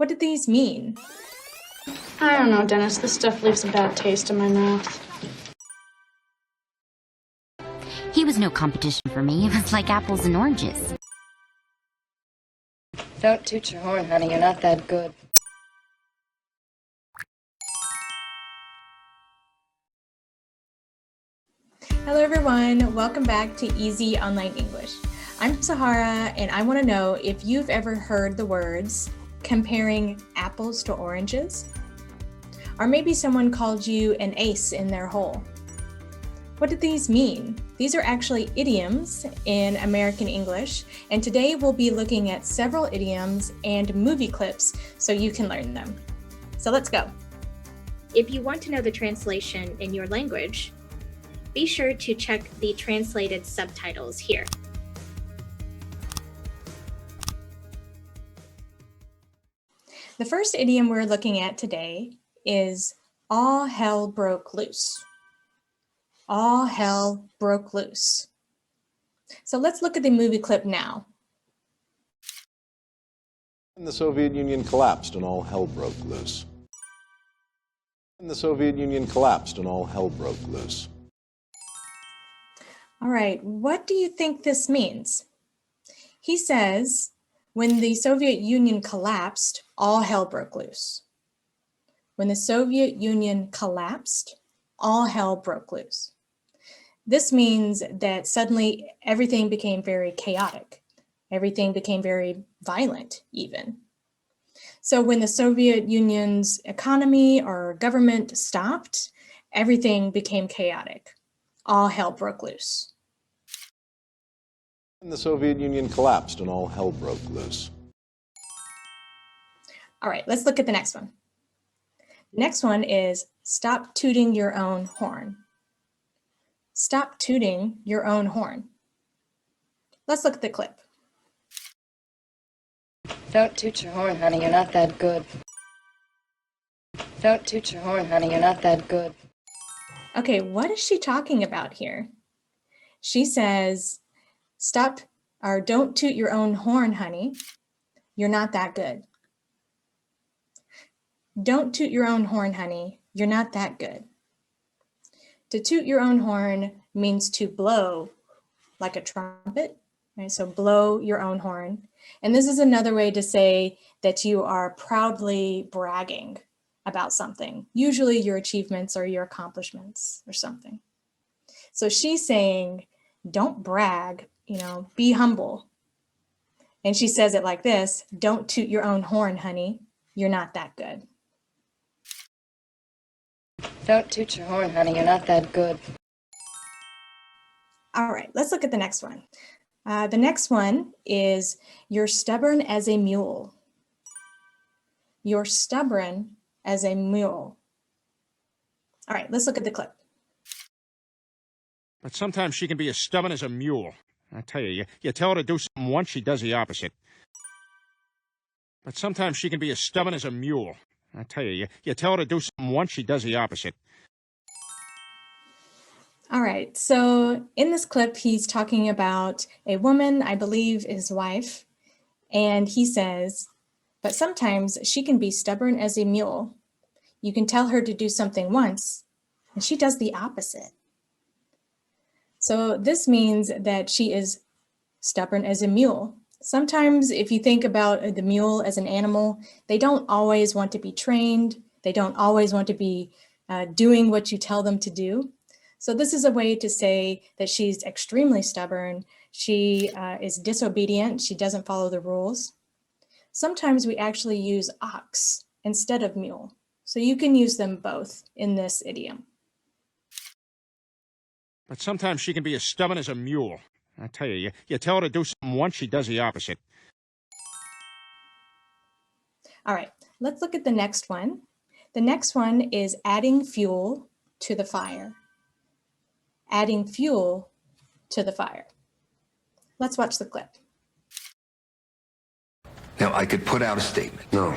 What did these mean? I don't know, Dennis. This stuff leaves a bad taste in my mouth. He was no competition for me. It was like apples and oranges. Don't toot your horn, honey. You're not that good. Hello everyone, welcome back to Easy Online English. I'm Sahara and I want to know if you've ever heard the words comparing apples to oranges. Or maybe someone called you an ace in their hole. What did these mean? These are actually idioms in American English, and today we'll be looking at several idioms and movie clips so you can learn them. So let's go. If you want to know the translation in your language, be sure to check the translated subtitles here. The first idiom we're looking at today is all hell broke loose. All hell broke loose. So let's look at the movie clip now. The Soviet Union collapsed and all hell broke loose. The Soviet Union collapsed and all hell broke loose. All right, what do you think this means? He says, when the Soviet Union collapsed, all hell broke loose. When the Soviet Union collapsed, all hell broke loose. This means that suddenly everything became very chaotic. Everything became very violent, even. So when the Soviet Union's economy or government stopped, everything became chaotic. All hell broke loose. The Soviet Union collapsed and all hell broke loose. All right, let's look at the next one. The next one is stop tooting your own horn. Stop tooting your own horn. Let's look at the clip. Don't toot your horn, honey. You're not that good. Don't toot your horn, honey. You're not that good. Okay, what is she talking about here? She says, stop or don't toot your own horn, honey. You're not that good. Don't toot your own horn, honey. You're not that good. To toot your own horn means to blow like a trumpet, right? So blow your own horn. And this is another way to say that you are proudly bragging about something, usually your achievements or your accomplishments or something. So she's saying, don't brag, be humble. And she says it like this, don't toot your own horn, honey. You're not that good. Don't toot your horn, honey. You're not that good. All right, let's look at the next one. The next one is you're stubborn as a mule. You're stubborn as a mule. All right, let's look at the clip. But sometimes she can be as stubborn as a mule. I tell you, you tell her to do something once, she does the opposite. But sometimes she can be as stubborn as a mule. I tell you, you tell her to do something once, she does the opposite. All right, so in this clip, he's talking about a woman, I believe his wife, and he says, but sometimes she can be stubborn as a mule. You can tell her to do something once, and she does the opposite. So this means that she is stubborn as a mule. Sometimes if you think about the mule as an animal, they don't always want to be trained. They don't always want to be doing what you tell them to do. So this is a way to say that she's extremely stubborn. She is disobedient. She doesn't follow the rules. Sometimes we actually use ox instead of mule. So you can use them both in this idiom. But sometimes she can be as stubborn as a mule. I tell you, you tell her to do something once, she does the opposite. All right, let's look at the next one. The next one is adding fuel to the fire. Adding fuel to the fire. Let's watch the clip. Now, I could put out a statement. No.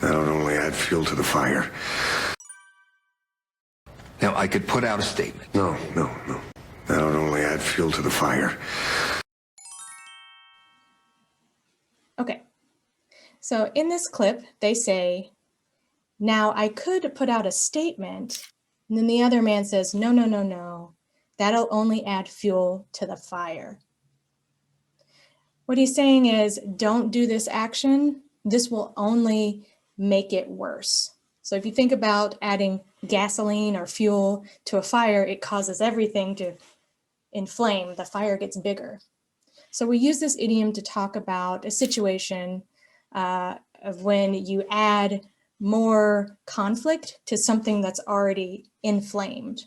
That'll only add fuel to the fire. Now, I could put out a statement. No. That'll only add fuel to the fire. Okay, So in this clip, they say, now I could put out a statement, and then the other man says, no, no, no, no, that'll only add fuel to the fire. What he's saying is, don't do this action. This will only make it worse. So if you think about adding gasoline or fuel to a fire, it causes everything to inflame. The fire gets bigger. So we use this idiom to talk about a situation of when you add more conflict to something that's already inflamed.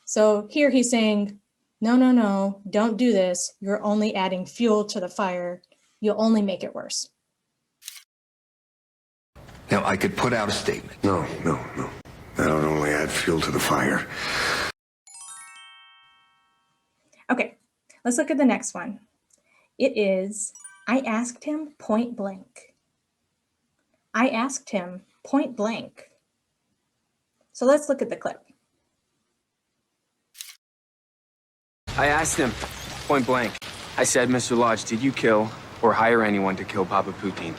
So here he's saying, no, no, no, don't do this. You're only adding fuel to the fire. You'll only make it worse. Now, I could put out a statement. No, no, no. That would only add fuel to the fire. Okay, let's look at the next one. It is, I asked him point blank. I asked him point blank. So let's look at the clip. I asked him, point blank. I said, Mr. Lodge, did you kill or hire anyone to kill Papa Poutine?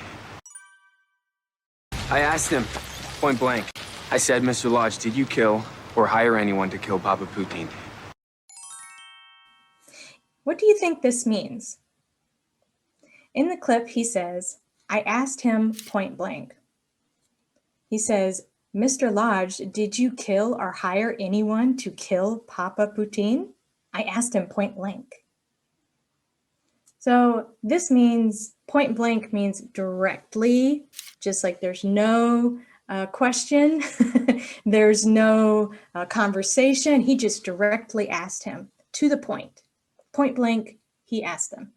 I asked him, point blank. I said, Mr. Lodge, did you kill or hire anyone to kill Papa Poutine? What do you think this means? In the clip, he says, I asked him point blank. He says, Mr. Lodge, did you kill or hire anyone to kill Papa Poutine? I asked him point blank. So this means point blank means directly, just like there's no question, there's no conversation. He just directly asked him to the point. Point blank, he asked them.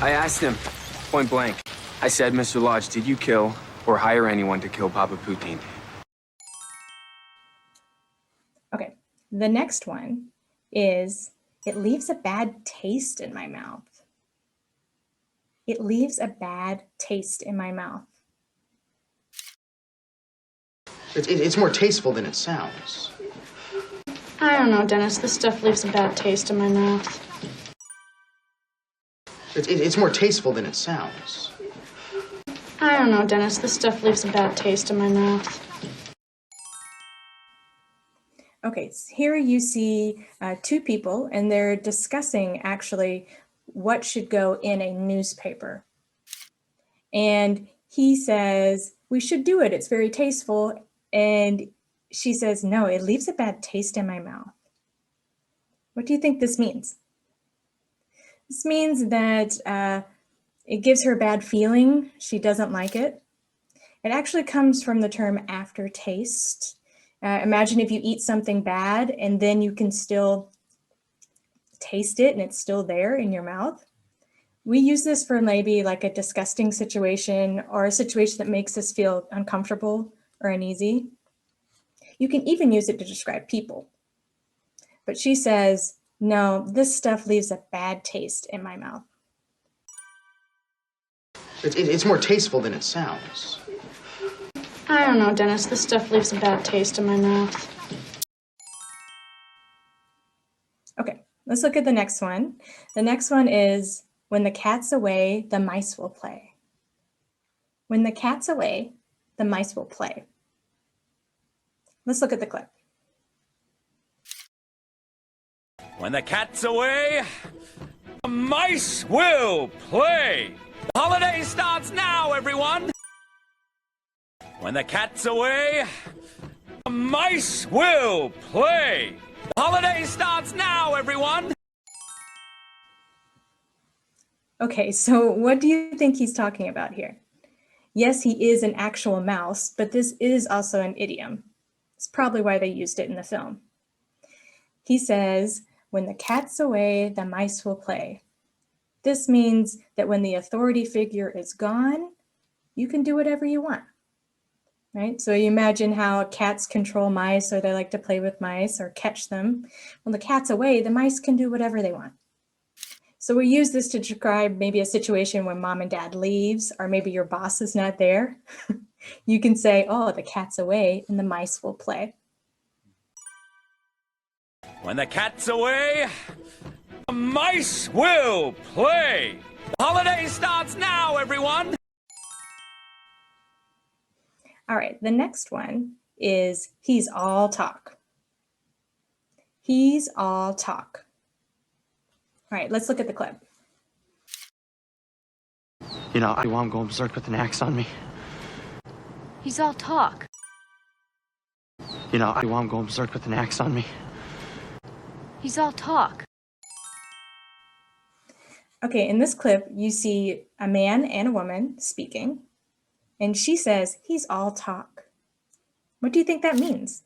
I asked him, point blank. I said, Mr. Lodge, did you kill or hire anyone to kill Papa Poutine? Okay, the next one is, it leaves a bad taste in my mouth. It leaves a bad taste in my mouth. It's more tasteful than it sounds. I don't know, Dennis. This stuff leaves a bad taste in my mouth. It's more tasteful than it sounds. I don't know, Dennis. This stuff leaves a bad taste in my mouth. Okay, so here you see two people, and they're discussing actually what should go in a newspaper. And he says, we should do it. It's very tasteful. And she says, no, it leaves a bad taste in my mouth. What do you think this means? This means that it gives her a bad feeling. She doesn't like it. It actually comes from the term aftertaste. Imagine if you eat something bad and then you can still taste it and it's still there in your mouth. We use this for maybe like a disgusting situation or a situation that makes us feel uncomfortable or uneasy. You can even use it to describe people. But she says, no, this stuff leaves a bad taste in my mouth. It's more tasteful than it sounds. I don't know, Dennis. This stuff leaves a bad taste in my mouth. Okay, let's look at the next one. The next one is, when the cat's away, the mice will play. When the cat's away, the mice will play. Let's look at the clip. When the cat's away, the mice will play. The holiday starts now, everyone. When the cat's away, the mice will play. The holiday starts now, everyone. Okay, so what do you think he's talking about here? Yes, he is an actual mouse, but this is also an idiom. It's probably why they used it in the film. He says, when the cat's away, the mice will play. This means that when the authority figure is gone, you can do whatever you want, right? So you imagine how cats control mice, or they like to play with mice or catch them. When the cat's away, the mice can do whatever they want. So we use this to describe maybe a situation when mom and dad leaves, or maybe your boss is not there. You can say, oh, the cat's away and the mice will play. When the cat's away, the mice will play. The holiday starts now, everyone! All right, the next one is he's all talk. He's all talk. All right, let's look at the clip. You know, I'm going berserk with an axe on me. He's all talk. You know, I'm going berserk with an axe on me. He's all talk. Okay, in this clip, you see a man and a woman speaking, and she says, he's all talk. What do you think that means?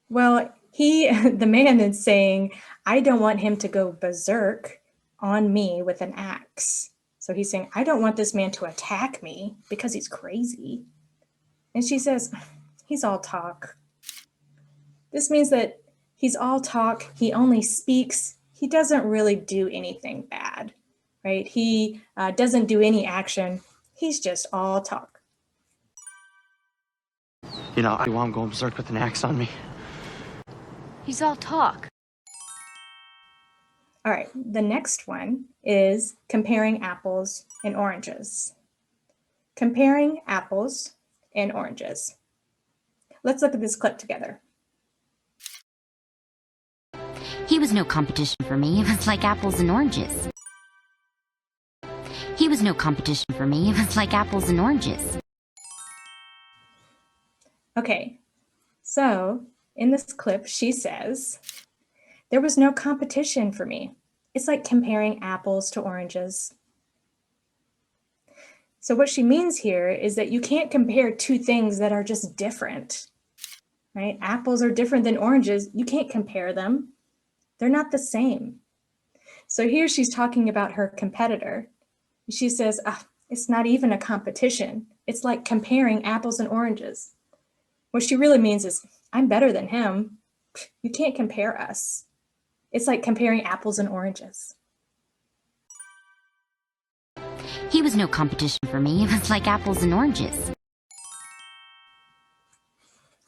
Well, the man is saying, I don't want him to go berserk on me with an axe. So he's saying, I don't want this man to attack me because he's crazy. And she says, he's all talk. This means that he's all talk. He only speaks. He doesn't really do anything bad, right? He doesn't do any action. He's just all talk. You know, I'm going berserk with an axe on me. He's all talk. All right, the next one is comparing apples and oranges. Comparing apples and oranges. Let's look at this clip together. He was no competition for me. It was like apples and oranges. He was no competition for me. It was like apples and oranges. Okay, so in this clip, she says, there was no competition for me. It's like comparing apples to oranges. So what she means here is that you can't compare two things that are just different, right? Apples are different than oranges. You can't compare them. They're not the same. So here she's talking about her competitor. She says, it's not even a competition. It's like comparing apples and oranges. What she really means is, I'm better than him. You can't compare us. It's like comparing apples and oranges. He was no competition for me. It was like apples and oranges.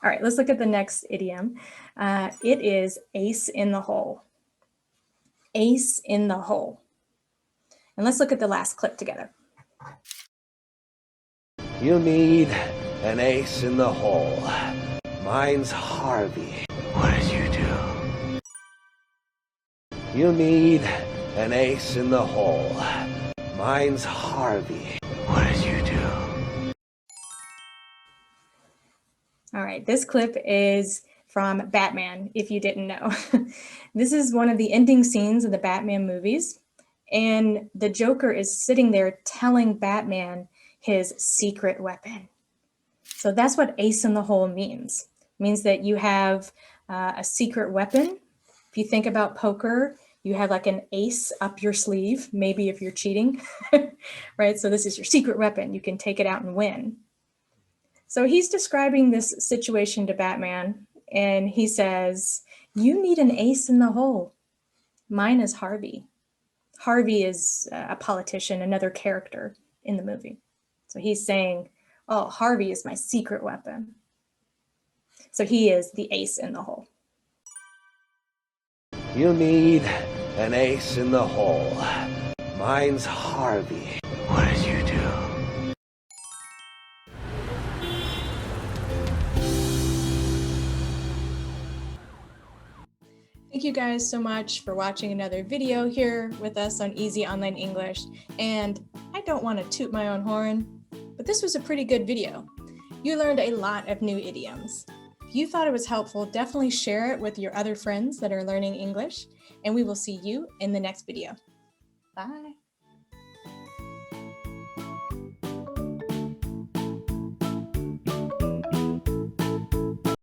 All right, let's look at the next idiom. It is ace in the hole. Ace in the hole. And let's look at the last clip together. You need an ace in the hole. Mine's Harvey. What did you do? You need an ace in the hole. Mine's Harvey. What did you do? All right, this clip is from Batman, if you didn't know. This is one of the ending scenes of the Batman movies. And the Joker is sitting there telling Batman his secret weapon. So that's what ace in the hole means. It means that you have a secret weapon. If you think about poker, you have like an ace up your sleeve, maybe if you're cheating, right? So this is your secret weapon. You can take it out and win. So he's describing this situation to Batman, and he says, you need an ace in the hole. Mine is Harvey. Harvey is a politician, another character in the movie. So he's saying, oh, Harvey is my secret weapon. So he is the ace in the hole. You need an ace in the hole. Mine's Harvey. What did you do? Thank you guys so much for watching another video here with us on Easy Online English. And I don't want to toot my own horn, but this was a pretty good video. You learned a lot of new idioms. If you thought it was helpful, definitely share it with your other friends that are learning English, and we will see you in the next video. Bye.